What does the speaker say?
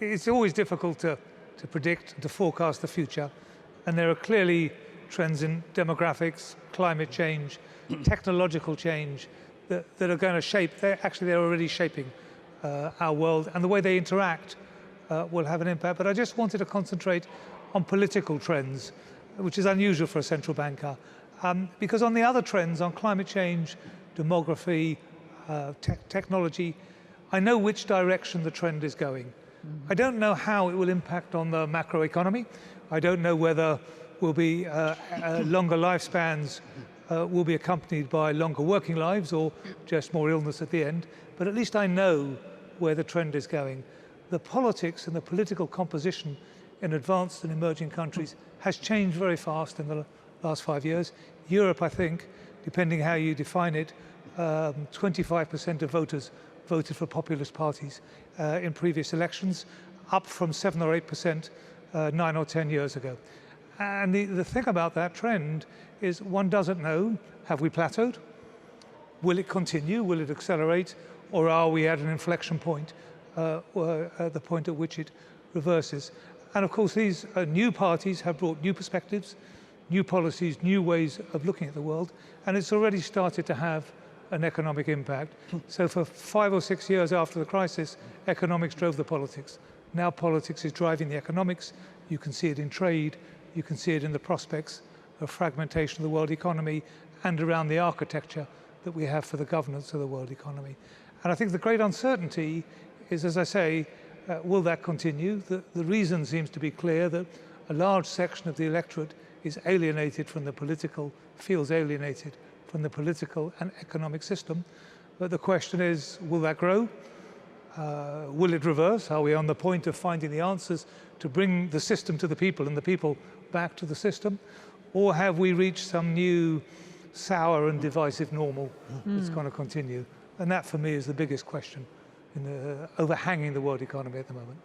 it's always difficult to predict and to forecast the future. And there are clearly trends in demographics, climate change, technological change that are going to shape, they're already shaping our world, and the way they interact will have an impact. But I just wanted to concentrate on political trends, which is unusual for a central banker. Because on the other trends, on climate change, demography, technology, I know which direction the trend is going. I don't know how it will impact on the macroeconomy. I don't know whether will be longer lifespans will be accompanied by longer working lives or just more illness at the end. But at least I know where the trend is going. The politics and the political composition in advanced and emerging countries has changed very fast in the last 5 years. Europe, I think, depending how you define it, 25% of voters voted for populist parties in previous elections, up from 7 or 8% 9 or 10 years ago. And the thing about that trend is one doesn't know, have we plateaued? Will it continue? Will it accelerate? Or are we at an inflection point, the point at which it reverses? And of course, these new parties have brought new perspectives, new policies, new ways of looking at the world, and it's already started to have an economic impact. So for 5 or 6 years after the crisis, economics drove the politics. Now politics is driving the economics. You can see it in trade, you can see it in the prospects of fragmentation of the world economy and around the architecture that we have for the governance of the world economy. And I think the great uncertainty is, as I say, will that continue? The reason seems to be clear, that a large section of the electorate is alienated from the political, feels alienated from the political and economic system. But the question is, will that grow? Will it reverse? Are we on the point of finding the answers to bring the system to the people and the people back to the system? Or have we reached some new sour and divisive normal that's going to continue? And that, for me, is the biggest question overhanging the world economy at the moment.